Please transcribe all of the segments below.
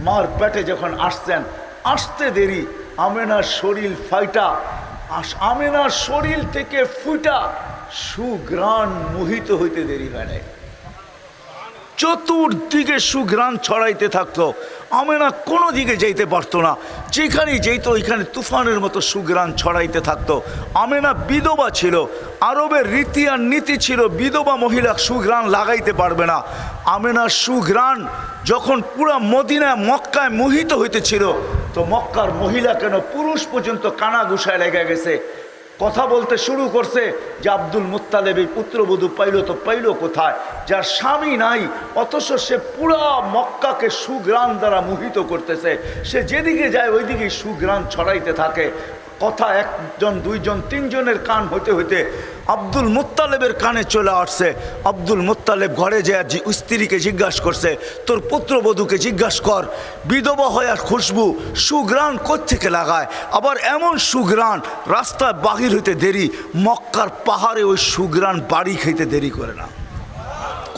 মার পেটে যখন আসছেন, আসতে দেরি আমেনার শরীর ফাইটা, আমেনার শরীর থেকে ফুটা সুঘ্রাণ মোহিত হইতে দেরি হয় নাই। চতুর্দিকে সুঘ্রাণ ছড়াইতে থাকতো। আমেনা কোনো দিকে যাইতে পারতো না, যেখানেই যেত ওইখানে তুফানের মতো সুঘ্রাণ ছড়াইতে থাকতো। আমেনা বিধবা ছিল, আরবের রীতি আর নীতি ছিল বিধবা মহিলা সুঘ্রাণ লাগাইতে পারবে না। আমেনার সুঘ্রাণ যখন পুরা মদিনায় মক্কায় মোহিত হইতেছিল, তো মক্কার মহিলা কেন পুরুষ পর্যন্ত কানা গুছায় লেগে গেছে, কথা বলতে শুরু করছে যে আব্দুল মুত্তালেব এই পুত্রবধূ পাইল তো পাইল কোথায়, যার স্বামী নাই অথচ সে পুরা মক্কাকে সুঘ্রাণ দ্বারা মোহিত করতেছে। সে যেদিকে যায় ওইদিকে সুঘ্রাণ ছড়াইতে থাকে। কথা একজন দুইজন তিনজনের কান হইতে হইতে আব্দুল মুত্তালেবের কানে চলে আসছে। আব্দুল মুত্তালেব ঘরে যায় স্ত্রীকে জিজ্ঞাসা করছে, তোর পুত্রবধূকে জিজ্ঞাসা কর বিধবা হয় আর খুশবু সুঘ্রাণ কোত্থেকে লাগায়, আবার এমন সুঘ্রাণ রাস্তায় বাহির হইতে দেরি, মক্কার পাহাড়ে ওই সুঘ্রাণ বাড়ি খাইতে দেরি করে না,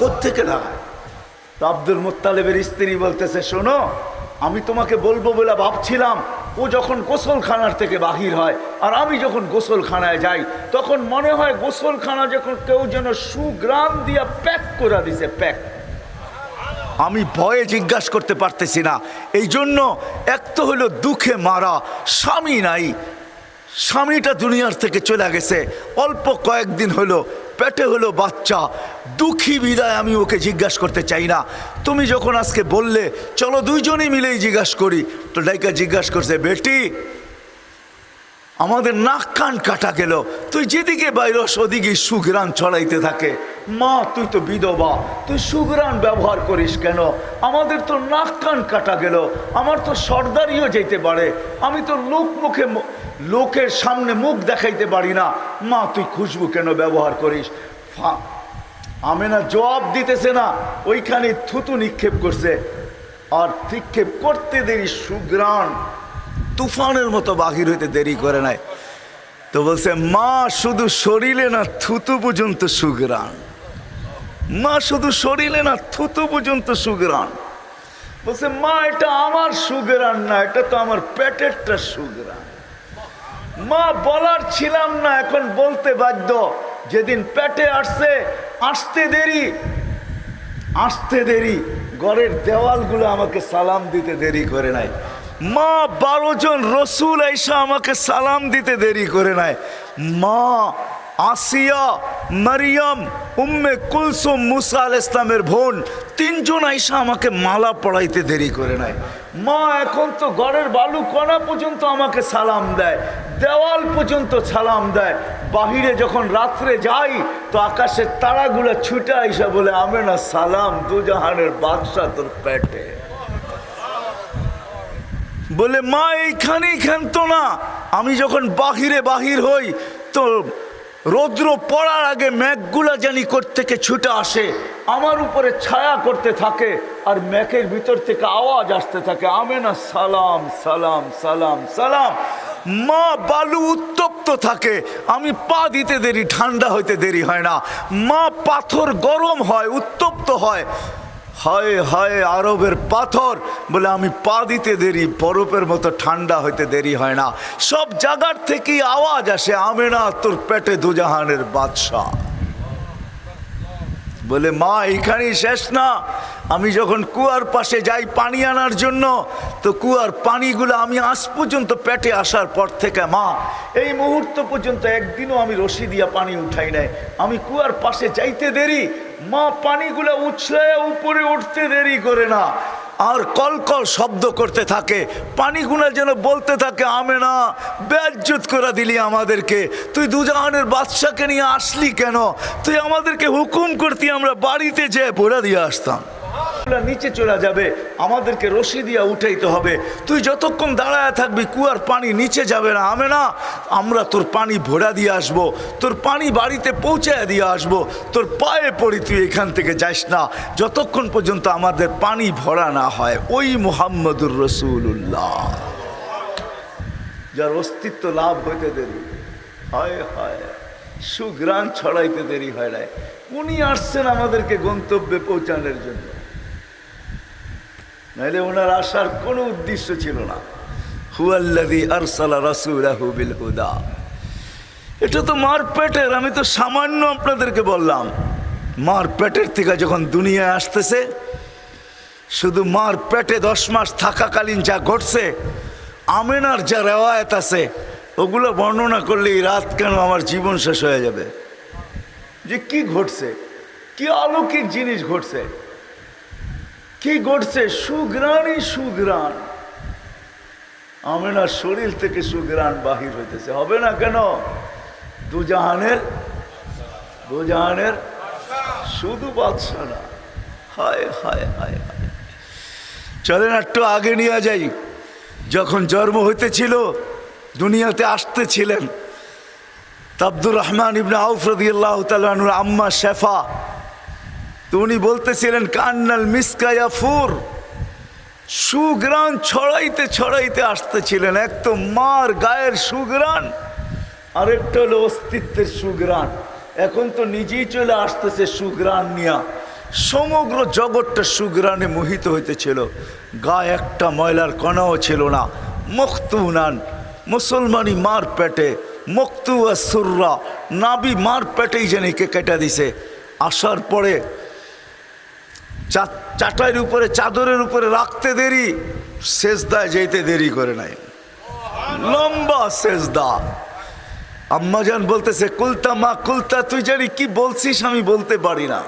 কোত্থেকে লাগায়। তো আব্দুল মুত্তালেবের স্ত্রী বলতেছে, শোনো আমি তোমাকে বলবো বলে ভাবছিলাম, ও যখন গোসলখানার থেকে বাহির হয় আর আমি যখন গোসলখানায় যাই, তখন মনে হয় গোসলখানা যখন কেউ যেন সুঘ্রাণ দিয়া প্যাক করে দিছে, প্যাক। আমি ভয়ে জিজ্ঞাসা করতে পারতেছি না। এই জন্য এক তো হলো দুঃখে মারা, স্বামী নাই, স্বামীটা দুনিয়ার থেকে চলে গেছে, অল্প কয়েকদিন হলো পেটে হলো বাচ্চা, দুঃখী বিদায় আমি ওকে জিজ্ঞাসা করতে চাই না। তুমি যখন আজকে বললে চলো দুইজনেই মিলেই জিজ্ঞাসা করি, তো ডাইকা জিজ্ঞাসা করছে, বেটি আমাদের নাক কান কাটা গেল, তুই যেদিকে বাইরস ওদিকে সুঘ্রাণ ছড়াইতে থাকে। মা তুই তো বিধবা, তুই সুঘ্রাণ ব্যবহার করিস কেন? আমাদের তো নাক কান কাটা গেল, আমার তো সর্দারিও যেতে পারে, আমি তো লোকের সামনে মুখ দেখাইতে পারি না, মা তুই খুশবু কেন ব্যবহার করিস? আমেনা জবাব দিতেছে না, ওইখানে থুতু নিক্ষেপ করছে। আর নিক্ষেপ করতে দেরি সুঘ্রাণ তুফানের মতো বাহির হইতে দেরি করে নাই। তো বলছে, মা শুধু শরীরে না থুতু পর্যন্ত সুঘ্রাণ, মা শুধু শরীরে না থুতু পর্যন্ত সুঘ্রাণ। বলছে, মা এটা আমার সুঘ্রাণ না, এটা তো আমার পেটেরটা সুঘ্রাণ। মা বলার ছিলাম না, এখন বলতে বাধ্য। যেদিন পেটে আসতে দেরি ঘরের দেওয়ালগুলো আমাকে সালাম দিতে দেরি করে নাই। মা 12 জন রসুল আইসা আমাকে সালাম দিতে দেরি করে নাই। মা আসিয়া, মারিয়াম, উম্মে কুলসুম, মুসা আলাইহিস সালামের বোন, 3 জন আইসা আমাকে মালা পড়াইতে দেরি করে নাই। মা এখন তো ঘরের বালু কণা পর্যন্ত আমাকে সালাম দেয়, দেওয়াল পর্যন্ত সালাম দেয়। বাহিরে যখন রাত্রে যাই তো আকাশের তারাগুলো ছুটে আইসা বলে, আমেনা সালাম, দুজাহানের বাদশা তোর পেটে। বলে মা এইখানেই ক্ষান্ত না, আমি যখন বাহির হই তো রৌদ্র পড়ার আগে মেঘগুলা জানি কোত্থেকে ছুটে আসে, আমার উপরে ছায়া করতে থাকে, আর মেঘের ভিতর থেকে আওয়াজ আসতে থাকে, আমেনা সালাম সালাম সালাম সালাম। মা বালু উত্তপ্ত থাকে, আমি পা দিতে দেরি, ঠান্ডা হইতে দেরি হয় না। মা পাথর গরম হয়, উত্তপ্ত হয়, হায় হায় আরবের পাথর, বলে আমি পা দিতে দেরি, বরফের মতো ঠান্ডা হইতে দেরি হয় না। সব জায়গার থেকেই আওয়াজ আসে, আমেনা তোর পেটে দুজাহানের বাদশা। বলে মা এইখানেই শেষ না, আমি যখন কুয়ার পাশে যাই পানি আনার জন্য, তো কুয়ার পানিগুলো আমি আজ পর্যন্ত পেটে আসার পর থেকে মা এই মুহূর্ত পর্যন্ত একদিনও আমি রশি দিয়া পানি উঠাই নাই। আমি কুয়ার পাশে যাইতে দেরি, মা পানিগুলো উছলে উপরে উঠতে দেরি করে না, আর কলকল শব্দ করতে থাকে, পানিগুলো যেন বলতে থাকে, আমেনা বেজ্জত করে দিলি আমাদেরকে, তুই দুজাহানের বাদশাকে নিয়ে আসলি কেন? তুই আমাদেরকে হুকুম করতি, আমরা বাড়িতে যেয়ে ভরা দিয়ে আসতাম। নিচে চলে যাবে, আমাদেরকে রশি দিয়া উঠাইতে হবে, তুই যতক্ষণ দাঁড়ায় থাকবি কুয়ার পানি নিচে যাবে না। আমেনা আমরা তোর পানি ভরা দিয়ে আসবো, তোর পানি বাড়িতে পৌঁছায় দিয়ে আসবো, তোর পায়ে পড়ি তুই এখান থেকে যাস না যতক্ষণ পর্যন্ত আমাদের পানি ভরা না হয়। ওই মুহাম্মদুর রাসূলুল্লাহ যার অস্তিত্ব লাভ হইতে দেরি হয়, সুঘ্রাণ ছড়াইতে দেরি হয় না। উনি আসছেন আমাদেরকে গন্তব্যে পৌঁছানোর জন্য। নাহলে ওনার আসার কোনো উদ্দেশ্য ছিল না। হুয়াল্লাযী আরসালা রাসূলাহু বিল হুদা। এটা তো মার পেটের, আমি তো সামান্য আপনাদেরকে বললাম। মার পেটের থেকে যখন দুনিয়ায় আসতেছে, শুধু মার পেটে 10 মাস থাকাকালীন যা ঘটছে, আমেনার যা রেওয়ায়েত আছে, ওগুলো বর্ণনা করলে এই রাত কেন আমার জীবন শেষ হয়ে যাবে। যে কি ঘটছে, কি অলৌকিক জিনিস ঘটছে, কি ঘটছে, সুঘ্রাণই সুঘ্রাণ। আমেনার শরীর থেকে সুঘ্রাণ বাহির হইতেছে, হবে না কেন? দুজাহানের শুধু বাদশা না। হায় হায় হায় হায়। চলেন একটু আগে নিয়ে যাই। যখন জন্ম হইতেছিল, দুনিয়াতে আসতেছিলেন, আব্দুর রহমান ইবনে আউফ রাদিয়াল্লাহু তাআলা আনহুর আম্মা শেফা, তো উনি বলতেছিলেন কান্নাল মিসকা ইয়াফুর, সুঘ্রাণ ছড়াইতে ছড়াইতে আসতেছিলেন। এক তো মার গায়ের সুঘ্রাণ, আরেকটা হলো অস্তিত্বের সুঘ্রাণ। এখন তো নিজেই চলে আসতেছে সুঘ্রাণ নিয়া। সমগ্র জগৎটা সুঘ্রাণে মোহিত হইতেছিল। গায়ে একটা ময়লার কণাও ছিল না। মখতুনান, মুসলমানি মার পেটে, মখতুয়া সুররা, নাবি মার পেটেই জানিকে কেটে দিছে। আসার পরে চাটাইয়ের উপরে, চাদরের উপরে রাখতে দেরি, সেজদায় যেতে দেরি করে নাই, লম্বা সেজদা। আম্মাজান বলতেছে কুলতা মা কুলতা, তুই জানি কি বলছিস আমি বলতে পারি না,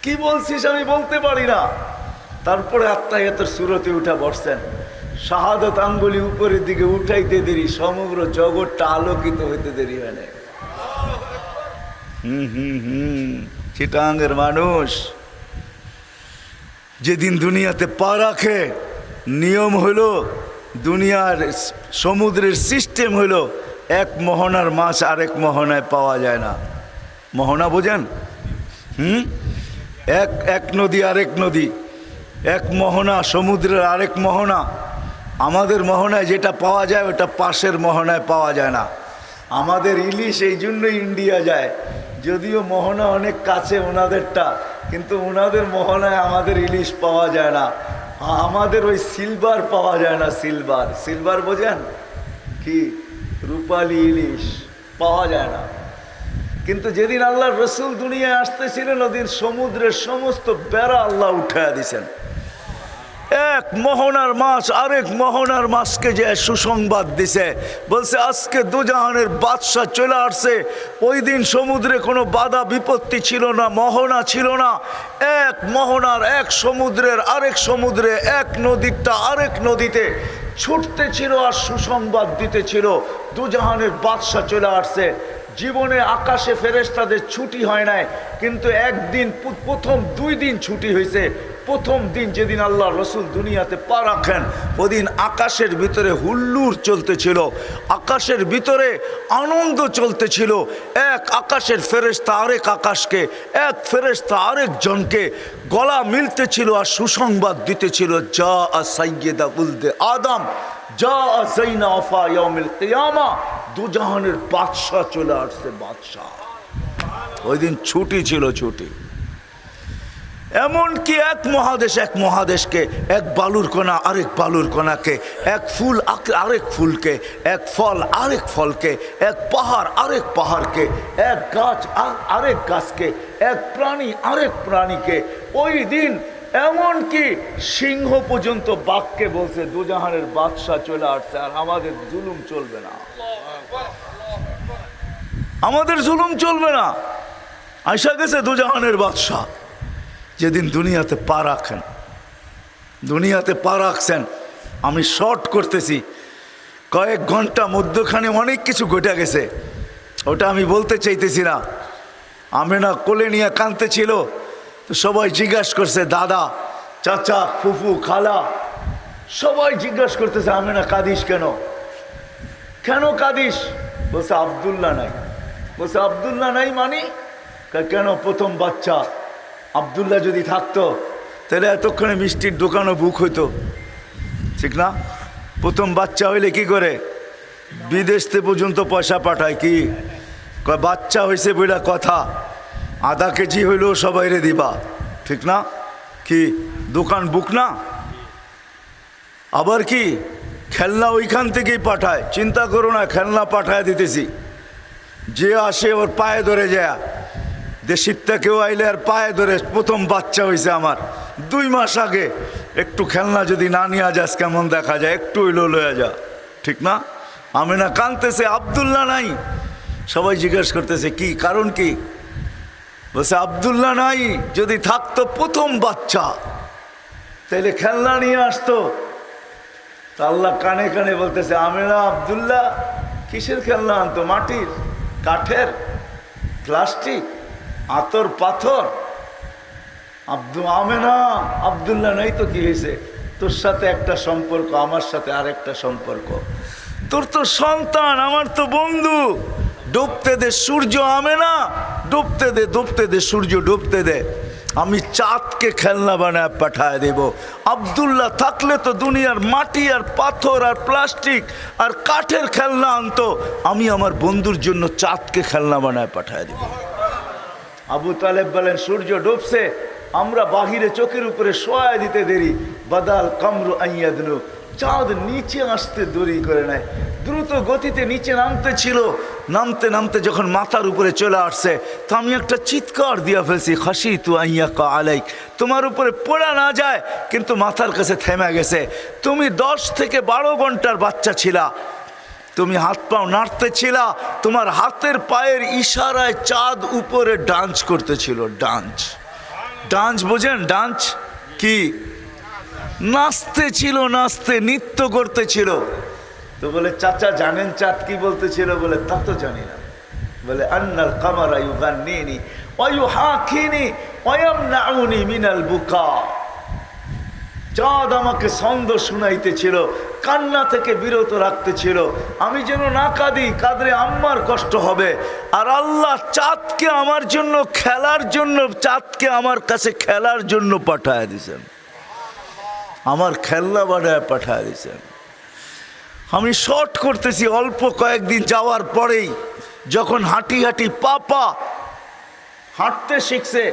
কি বলছিস আমি বলতে পারি না। তারপরে আত্মাহিয়াতের সুরতে উঠা বসছেন। শাহাদত আঙ্গুলি উপরের দিকে উঠাইতে দেরি, সমগ্র জগৎটা আলোকিত হইতে দেরি হয় না। চিটাঙ্গের মানুষ যেদিন দুনিয়াতে পা রাখে, নিয়ম হইল, দুনিয়ার সমুদ্রের সিস্টেম হইল, এক মোহনার মাছ আরেক মোহনায় পাওয়া যায় না। মোহনা বোঝেন? এক নদী আরেক নদী, এক মোহনা সমুদ্রের আরেক মোহনা। আমাদের মোহনায় যেটা পাওয়া যায় ওটা পাশের মোহনায় পাওয়া যায় না। আমাদের ইলিশ এই জন্য ইন্ডিয়া যায়, যদিও মোহনা অনেক কাছে ওনাদেরটা, কিন্তু ওনাদের মোহনায় আমাদের ইলিশ পাওয়া যায় না। আমাদের ওই সিলভার পাওয়া যায় না। সিলভার, সিলভার বোঝেন কি? রূপালী ইলিশ পাওয়া যায় না। কিন্তু যেদিন আল্লাহর রসুল দুনিয়ায় আসতেছিলেন, ওদিন সমুদ্রের সমস্ত বেড়া আল্লাহ উঠাইয়া দিছেন। এক মোহনার মাছ আরেক মোহনার মাছকে যে সুসংবাদ দিছে, বলছে আজকে দুজাহানের বাদশা চলে আসছে। ওই দিন সমুদ্রে কোনো বাধা বিপত্তি ছিল না, মোহনা ছিল না। এক মোহনার, এক সমুদ্রের আরেক সমুদ্রে, এক নদীটা আরেক নদীতে ছুটতে ছিল আর সুসংবাদ দিতেছিল দুজাহানের বাদশা চলে আসছে। জীবনে আকাশে ফেরেশতাদের ছুটি হয় নাই, কিন্তু একদিন, প্রথম 2 দিন ছুটি হয়েছে। প্রথম দিন যেদিন আল্লাহ রসুল দুনিয়াতে পা রাখেন, ওদিন আকাশের ভিতরে হুল্লুর চলতেছিল, আকাশের ভিতরে আনন্দ চলতেছিল। এক আকাশের ফেরেশতা আরেক আকাশকে, এক ফেরেশতা আরেকজনকে গলা মিলতেছিল আর সুসংবাদ দিতেছিল, যা সাইয়্যিদা উলদে আদম, যা যাইনা আফা ইয়াউমিল কিয়ামা, দুজাহানের বাদশা চলে আসছে। বাদশা ওই দিন ছুটি ছিল, ছুটি। এমনকি এক মহাদেশ এক মহাদেশকে, এক বালুর কণা আরেক বালুর কণাকে, এক ফুল আরেক ফুলকে, এক ফল আরেক ফলকে, এক পাহাড় আরেক পাহাড়কে, এক গাছ আরেক গাছকে, এক প্রাণী আরেক প্রাণীকে। ওই দিন এমনকি সিংহ পর্যন্ত বাঘকে বলছে দুজাহানের বাদশা চলে আসছে, আর আমাদের জুলুম চলবে না, আমাদের জুলুম চলবে না। আইসা গেছে দুজাহানের বাদশা। যেদিন দুনিয়াতে পা রাখেন, দুনিয়াতে পা রাখছেন, আমি শর্ট করতেছি, কয়েক ঘন্টা মধ্যখানে অনেক কিছু ঘটে গেছে, ওটা আমি বলতে চাইতেছি না। আমেনা কোলে নিয়ে কাঁদতেছিল, তো সবাই জিজ্ঞাসা করছে, দাদা, চাচা, ফুফু, খালা, সবাই জিজ্ঞাসা করতেছে আমেনা কাঁদিস কেন, কেন কাঁদিস? বলছে আব্দুল্লাহ নাই। বলছে আব্দুল্লাহ নাই মানে? কেন? প্রথম বাচ্চা আব্দুল্লাহ যদি থাকতো তাহলে এতক্ষণে মিষ্টির দোকানও বুক হইতো, ঠিক না? প্রথম বাচ্চা হইলে কি করে? বিদেশতে পর্যন্ত পয়সা পাঠায়। কি বাচ্চা হয়েছে বইলা কথা, আধা কেজি হইলেও সবাইরে দিবা, ঠিক না? কি দোকান বুক না, আবার কি খেলনা ওইখান থেকেই পাঠায়, চিন্তা করো না, খেলনা পাঠায় দিতেছি, যে আসে ওর পায়ে ধরে যায়। দেশিরটা কেউ আইলে আর পায়ে ধরে, প্রথম বাচ্চা হয়েছে আমার 2 মাস আগে, একটু খেলনা যদি না নিয়ে যাস কেমন দেখা যায়, একটু হইলো লয়ে যা, ঠিক না? আমেনা কাঁদতেছে, আব্দুল্লাহ নাই। সবাই জিজ্ঞেস করতেছে কি কারণ, কি বলছে আব্দুল্লাহ নাই, যদি থাকতো প্রথম বাচ্চা তাইলে খেলনা নিয়ে আসতো। তা আল্লাহ কানে কানে বলতেছে, আমেনা আব্দুল্লাহ কিসের খেলনা আনতো? মাটির, কাঠের, প্লাস্টিক, আতর পাথর। আমেনা আব্দুল্লাহ নাই তো কি হয়েছে? তোর সাথে একটা সম্পর্ক, আমার সাথে আরেকটা সম্পর্ক। তোর তো সন্তান, আমার তো বন্ধু। ডুবতে দে সূর্য আমেনা, ডুবতে দে, ডুবতে দে সূর্য, ডুবতে দে। আমি চাঁদকে খেলনা বানায় পাঠায় দেব। আব্দুল্লাহ থাকলে তো দুনিয়ার মাটি আর পাথর আর প্লাস্টিক আর কাঠের খেলনা আনতো, আমি আমার বন্ধুর জন্য চাঁদকে খেলনা বানায় পাঠায় দেব। আবু তালেব বলেন, সূর্য ডুবছে, আমরা বাহিরে চোখের উপরে শোয়া দিতে দেরি, বাদাল কামরু আইয়াদনু, চাঁদ নিচে আসতে দেরি করে নেয়, দ্রুত গতিতে নিচে নামতে ছিল। নামতে নামতে যখন মাথার উপরে চলে আসছে, তো আমি একটা চিৎকার দিয়া ফেলছি, খাসি তু আইয়াকা আলাইক, তোমার উপরে পড়া না যায়, কিন্তু মাথার কাছে থেমে গেছে। তুমি 10 থেকে 12 ঘন্টার বাচ্চা ছিলা, তুমি হাত পাও নাড়তেছিলা, তোমার হাতের পায়ের ইশারায় চাঁদ উপরে ডান্স করতেছিল। ডান্স, ডান্স বোঝেন? ডান্স কি? নাচতে ছিল, নাচতে, নৃত্য করতেছিল। তো বলে, চাচা জানেন চাঁদ কি বলতেছিল? বলে, তা তো জানি না। বলে, আন্নাল কামারা ইউগান্নিনি ওয়া ইউহাকিনি ওয়া ইয়ামনাউনি মিনাল বুকা। চাঁদ আমাকে ছন্দ শুনাইতেছিল, কান্না থেকে বিরত রাখতেছিল, আমি যেন না কাঁদি, কাঁদলে আম্মার কষ্ট হবে। আর আল্লাহ চাঁদকে আমার জন্য খেলার জন্য, চাঁদকে আমার কাছে খেলার জন্য পাঠায় দিয়েছেন, আমার খেলনা বানায় পাঠায় দিয়েছেন। আমি শর্ট করতেছি, অল্প কয়েকদিন যাওয়ার পরেই যখন হাঁটি হাঁটি পা হাঁটতে শিখছে,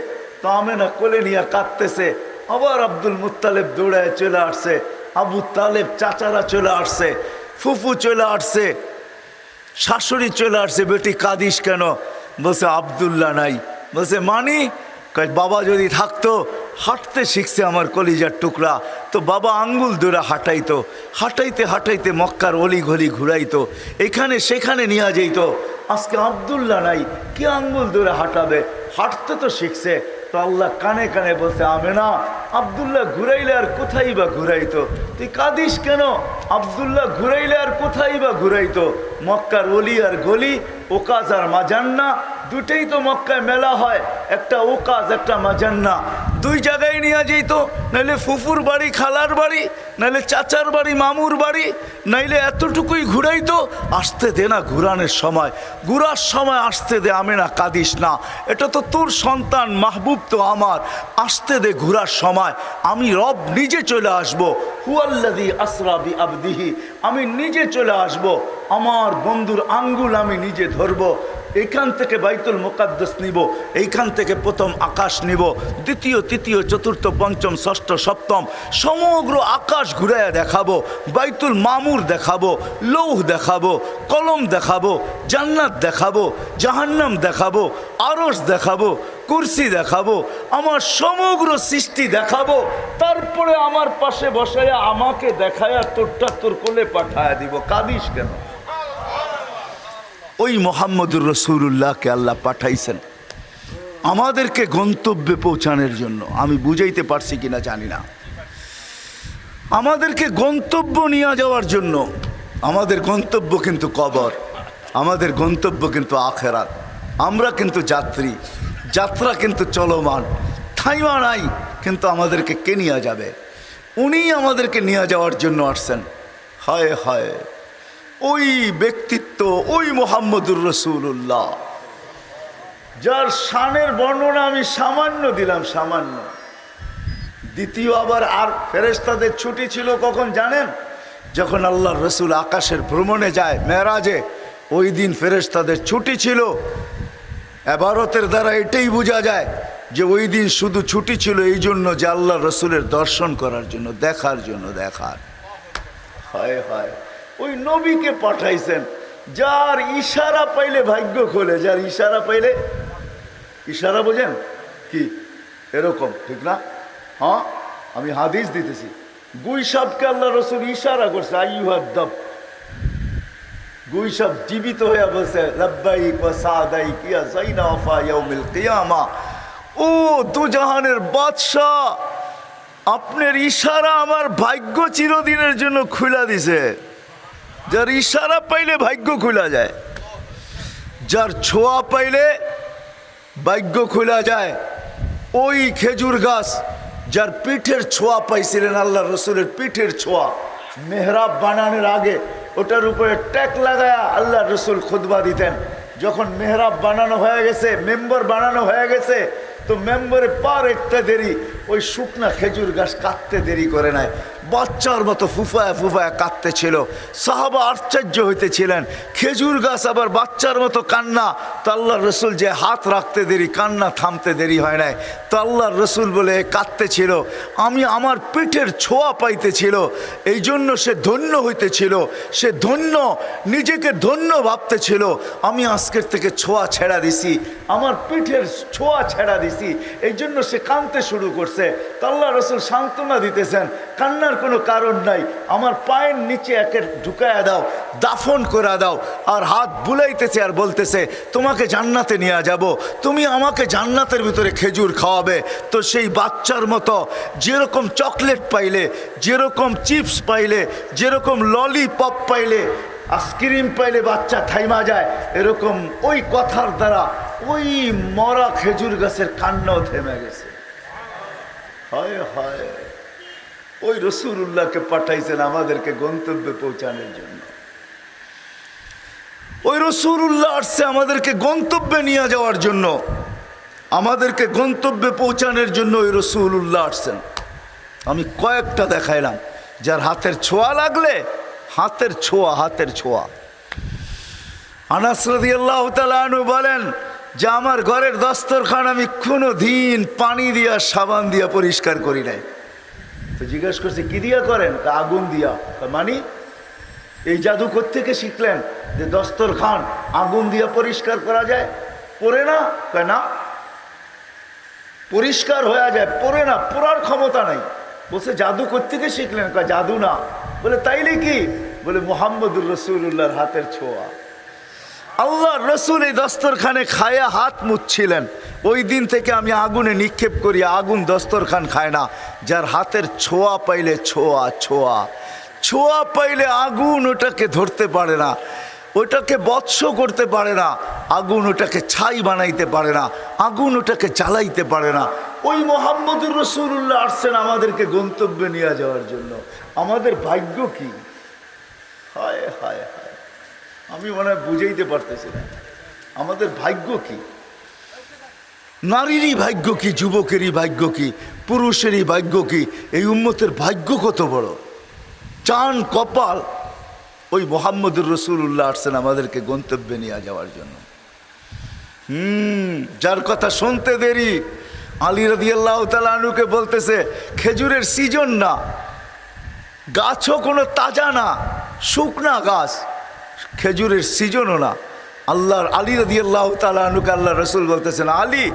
তো আমেনা কোলে নিয়ে কাঁদতেছে। আবার আব্দুল মুত্তালেব দৌড়ায় চলে আসছে, আবু তালেব চাচারা চলে আসছে, ফুফু চলে আসছে, শাশুড়ি চলে আসছে। বেটি কাঁদিস কেন? বলছে আব্দুল্লাহ নাই। বলছে মানি? বাবা যদি থাকতো, হাঁটতে শিখছে আমার কলিজার টুকরা, তো বাবা আঙ্গুল ধরে হাঁটাইতো, হাঁটাইতে হাঁটাইতে মক্কার অলি গলি ঘুরাইতো, এখানে সেখানে নিয়ে যেত। আজকে আব্দুল্লাহ নাই, কি আঙ্গুল ধরে হাঁটাবে? হাঁটতে তো শিখছে। তো আল্লাহ কানে কানে বলছে, আমেনা আব্দুল্লাহ ঘুরাইলে আর কোথায় বা ঘুরাইতো? তুই কাঁদিস কেন? আব্দুল্লাহ ঘুরাইলে আর কোথায় বা ঘুরাইতো? মক্কার অলি আর গলি, ওকাজ আর মাজান্না, দুটেই তো মক্কায় মেলা হয়, একটা ওকাজ একটা মাজান্না, 2 জায়গায় নিয়ে যেত। নাইলে ফুফুর বাড়ি খালার বাড়ি, নাইলে চাচার বাড়ি মামুর বাড়ি, নাইলে এতটুকুই ঘুরাইতো। আসতে দে না ঘুরানোর সময়, ঘুরার সময় আসতে দে। আমেনা কাঁদিস না, এটা তো তোর সন্তান, মাহবুব তো আমার, আসতে দে ঘুরার সময়। আমি রব নিজে চলে আসবো, হুয়াল্লাযী আসরা বিআবদিহি, আমি নিজে চলে আসব, আমার বন্ধুর আঙ্গুল আমি নিজে ধরবো। এইখান থেকে বাইতুল মুকাদ্দাস নিব, এইখান থেকে প্রথম আকাশ নিব, দ্বিতীয় তৃতীয় চতুর্থ পঞ্চম ষষ্ঠ সপ্তম সমগ্র আকাশ ঘুরাইয়া দেখাবো, বাইতুল মামুর দেখাবো, লৌহ দেখাবো, কলম দেখাবো, জান্নাত দেখাবো, জাহান্নাম দেখাবো, আরশ দেখাবো, কুরসি দেখাবো, আমার সমগ্র সৃষ্টি দেখাবো। তারপরে আমার পাশে বসাইয়া আমাকে দেখায়া তোরটা তোর কোলে পাঠায়া দিব। কাঁদিস কেন? ওই মোহাম্মদুর রাসূলুল্লাহকে আল্লাহ পাঠাইছেন আমাদেরকে গন্তব্যে পৌঁছানোর জন্য। আমি বুঝাইতে পারছি কিনা জানি না, আমাদেরকে গন্তব্য নিয়ে যাওয়ার জন্য। আমাদের গন্তব্য কিন্তু কবর, আমাদের গন্তব্য কিন্তু আখেরাত। আমরা কিন্তু যাত্রী, যাত্রা কিন্তু চলমান, থাইমা নাই, কিন্তু আমাদেরকে কে নিয়ে যাবে? উনি আমাদেরকে নিয়ে যাওয়ার জন্য আসছেন। হায় হায়, ওই ব্যক্তিত্ব, ওই মোহাম্মদুর রাসূলুল্লাহ, যার শানের বর্ণনা আমি সামান্য দিলাম, সামান্য। দ্বিতীয় আবার আর ফেরেশতাদের ছুটি ছিল কখন জানেন? যখন আল্লাহর রসুল আকাশের ভ্রমণে যায় মেরাজে, ওই দিন ফেরেশতাদের ছুটি ছিল। এবারতের দ্বারা এটাই বোঝা যায় যে ওই দিন শুধু ছুটি ছিল এই জন্য যে আল্লাহ রসুলের দর্শন করার জন্য, দেখার জন্য, দেখার। হায় হায়, ওই নবীকে পাঠাইছেন যার ইশারা পাইলে ভাগ্য খোলে, যার ইশারা পাইলে, ইশারা বোঝেন কি এরকম, ঠিক না? হ্যাঁ, আমি হাদিস দিতেছি, গুই সাপকে আল্লাহ রসুল ইশারা করছে, আইয়ুহাদ দাব। গুই সাপ জীবিত হয়ে বলছে লাব্বাইক ওয়া সাদাইক ইয়া যাইনা ওয়াফা ইয়াউমিল কিয়ামা। ও দুজাহানের বাদশাহ, আপনার ইশারা আমার ভাগ্য চিরদিনের জন্য খুলে দিছে। যার ইশারা পাইলে ভাগ্য খুলা যায়, যার ছোঁয়া পাইলে ভাগ্য খোলা যায়। ওই খেজুর গাছ যার পিঠের ছোঁয়া পাইছিলেন, আল্লাহ রসুলের পিঠের ছোঁয়া, মেহরাব বানানোর আগে ওটার উপরে ট্যাক লাগায়া আল্লাহ রসুল খুতবা দিতেন। যখন মেহরাব বানানো হয়ে গেছে, মেম্বার বানানো হয়ে গেছে, তো মেম্বারে পার একটা দেরি, ওই শুকনা খেজুর গাছ কাটতে দেরি করে নাই, বাচ্চার মতো ফুফায় ফুফায় কাঁদতে ছিল। সাহাবা আশ্চর্য হইতেছিলেন, খেজুর গাছ আবার বাচ্চার মতো কান্না। তো আল্লাহর রসুল যে হাত রাখতে দেরি, কান্না থামতে দেরি হয় নাই। তো আল্লাহর রসুল বলে কাঁদতেছিল, আমি আমার পিঠের ছোঁয়া পাইতেছিল, এই জন্য সে ধন্য হইতেছিল, সে ধন্য, নিজেকে ধন্য ভাবতেছিল। আমি আজকের থেকে ছোঁয়া ছেড়া দিছি, আমার পিঠের ছোঁয়া ছেড়া দিছি, এই জন্য সে কাঁদতে শুরু করছে। তো আল্লাহ রসুল সান্ত্বনা দিতেছেন, কান্নার কোনো কারণ নাই, আমার পায়ের নিচে একে ঢুকায়া দাও, দাফন করে দাও। আর হাত বুলাইতেছে আর বলতেছে, তোমাকে জান্নাতে নিয়ে যাব, তুমি আমাকে জান্নাতের ভিতরে খেজুর খাওয়াবে। তো সেই বাচ্চার মতো যেরকম চকলেট পাইলে, যেরকম চিপস পাইলে, যেরকম ললিপপ পাইলে, আইসক্রিম পাইলে বাচ্চা থাইমা যায়, এরকম ওই কথার দ্বারা ওই মরা খেজুর গাছের কান্নাও থেমে গেছে। হায় হায়, ওই রসুল্লাহকে পাঠাইছেন আমাদেরকে গন্তব্যে পৌঁছানোর জন্য। ওই রসুল্লাহ আসছে আমাদেরকে গন্তব্যে নিয়ে যাওয়ার জন্য, আমাদেরকে গন্তব্যে পৌঁছানোর জন্য ওই রসুল্লাহ আসছেন। আমি কয়েকটা দেখাইলাম, যার হাতের ছোঁয়া লাগলে, হাতের ছোঁয়া, হাতের ছোঁয়া। আনাস রাদিয়াল্লাহু তাআলা আনহু বলেন যে আমার ঘরের দস্তরখান আমি কোনো দিন পানি দিয়া সাবান দিয়া পরিষ্কার করি নাই। তো জিজ্ঞেস করছে কি দিয়া করেন? আগুন দিয়া। মানে এই জাদু কোত্থেকে শিখলেন যে দস্তরখান আগুন দিয়া পরিষ্কার করা যায়? পড়ে না? না, পরিষ্কার হয়ে যায়, পড়ে না, পড়ার ক্ষমতা নাই। বলছে জাদু কোত্থেকে শিখলেন? জাদু না। বলে তাইলে কি? বলে মুহাম্মদুর রাসূলুল্লাহর হাতের ছোঁয়া। আল্লাহ রসুল এই দস্তরখানে খায়া হাত মুছছিলেন। ওই দিন থেকে আমি আগুনে নিক্ষেপ করি, আগুন দস্তরখান খায় না। যার হাতের ছোঁয়া পাইলে, ছোঁয়া ছোঁয়া ছোঁয়া পাইলে আগুন ওটাকে ধরতে পারে না, ওটাকে বৎস করতে পারে না, আগুন ওটাকে ছাই বানাইতে পারে না, আগুন ওটাকে জ্বালাইতে পারে না। ওই মুহাম্মদুর রাসূলুল্লাহ আসছেন আমাদেরকে গন্তব্যে নিয়ে যাওয়ার জন্য। আমাদের ভাগ্য কি! হায় হায় হায়, আমি মনে হয় বুঝাইতে পারতেছি না আমাদের ভাগ্য কি। নারীরই ভাগ্য কি, যুবকেরই ভাগ্য কি, পুরুষেরই ভাগ্য কি। এই উম্মতের ভাগ্য কত বড়, চান কপাল। ওই মুহাম্মদুর রাসূলুল্লাহ আসছেন আমাদেরকে গন্তব্যে নিয়ে যাওয়ার জন্য। যার কথা শুনতে দেরি, আলী রাদিয়াল্লাহু তাআলা আনহুকে বলতেছে খেজুরের সিজন না, গাছও কোনো তাজা না, শুকনা গাছ, খেজুরের সিজনও না। আল্লাহর আলী রাদিয়াল্লাহু তাআলা আনহুকে আল্লাহ রসুল বলতেছেন, আলী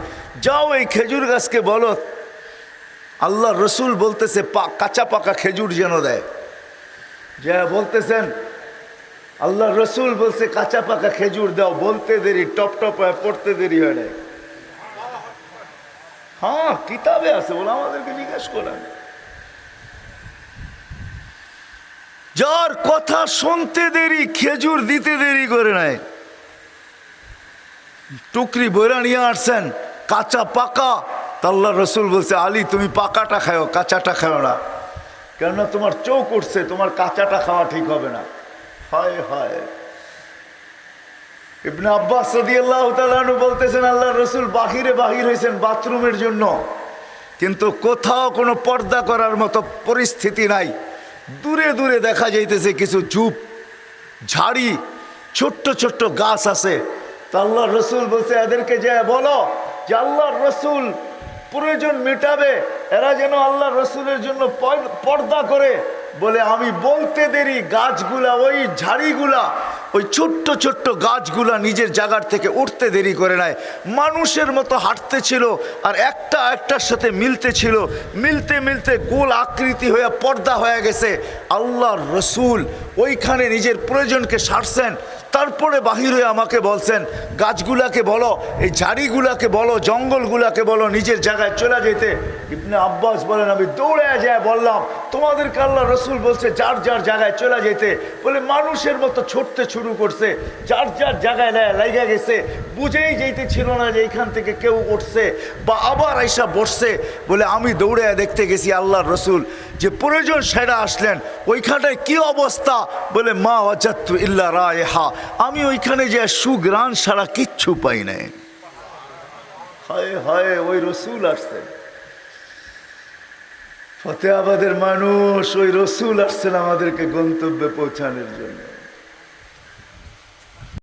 যাও এই খেজুর গাছকে বলো, আল্লাহ রসুল বলতেছে কাঁচা পাকা খেজুর যেন দেয়। যা বলতেছেন আল্লাহ রসুল বলছে কাঁচা পাকা খেজুর দাও, বলতে দেরি, টপ টপ হয়, পড়তে দেরি হয় নাই। হ্যাঁ, কিতাবে আছে, বলে আমাদেরকে জিজ্ঞেস করেন। যার কথা শুনতে দেরি, খেজুর দিতে দেরি করে নাই। টুকরি বইরা নিয়ে আসছেন কাঁচা পাকা, আল্লাহ রসুল বলছে আলী তুমি পাকাটা খাও, কাঁচাটা খাও না, কেননা তোমার চোখ উঠছে, তোমার কাঁচাটা খাওয়া ঠিক হবে না। হায় হায়। ইবনে আব্বাস রাদিয়াল্লাহু তাআলা আনহু বলতেছেন আল্লাহ রসুল বাহিরে বাহির হয়েছেন বাথরুমের জন্য, কিন্তু কোথাও কোনো পর্দা করার মতো পরিস্থিতি নাই। দূরে দূরে দেখা যাইতেছে কিছু ঝুপ ঝাড়ি, ছোট্ট ছোট্ট গাছ আছে। তা আল্লাহ রসুল বলছে এদেরকে যে বলো যে আল্লাহর রসুল প্রয়োজন মেটাবে, এরা যেন আল্লাহ রসুলের জন্য পর্দা করে। বলে আমি বলতে দেরি, গাছগুলা ওই ঝাড়িগুলা, ওই ছোট্ট ছোট্ট গাছগুলা নিজের জায়গার থেকে উঠতে দেরি করে নাই, মানুষের মতো হাঁটতে ছিল, আর একটা একটার সাথে মিলতে ছিল, মিলতে মিলতে গোল আকৃতি হয়ে পর্দা হয়ে গেছে। আল্লাহর রসুল ওইখানে নিজের প্রয়োজনকে সারছেন, তারপরে বাহির হয়ে আমাকে বলছেন গাছগুলাকে বলো, এই ঝাড়িগুলাকে বলো, জঙ্গলগুলাকে বলো নিজের জায়গায় চলে যেতে। ইবনে আব্বাস বলেন আমি দৌড়ে যায় বললাম তোমাদেরকে আল্লাহ রসুল বলছে যার যার জায়গায় চলে যেতে। বলে মানুষের মতো ছুটতে শুরু করছে, যার যার জায়গায় লেগে গেছে, বুঝেই যেতে ছিল না যে এইখান থেকে কেউ উঠছে বা আবার আইসা বসছে। বলে আমি দৌড়ে দেখতে গেছি আল্লাহর রসুল যে প্রয়োজন সেরা আসলেন, ওইখানটায় কি অবস্থা? বলে মা ওয়াজাত্তু ইল্লা রায়হা, আমি ওইখানে যে সুগ্রাণ ছাড়া কিচ্ছু পাই নাই। হায় হায়, ওই রসুল আসছেন, ফতেহাবাদের মানুষ, ওই রসুল আসছেন আমাদেরকে গন্তব্যে পৌঁছানোর জন্য।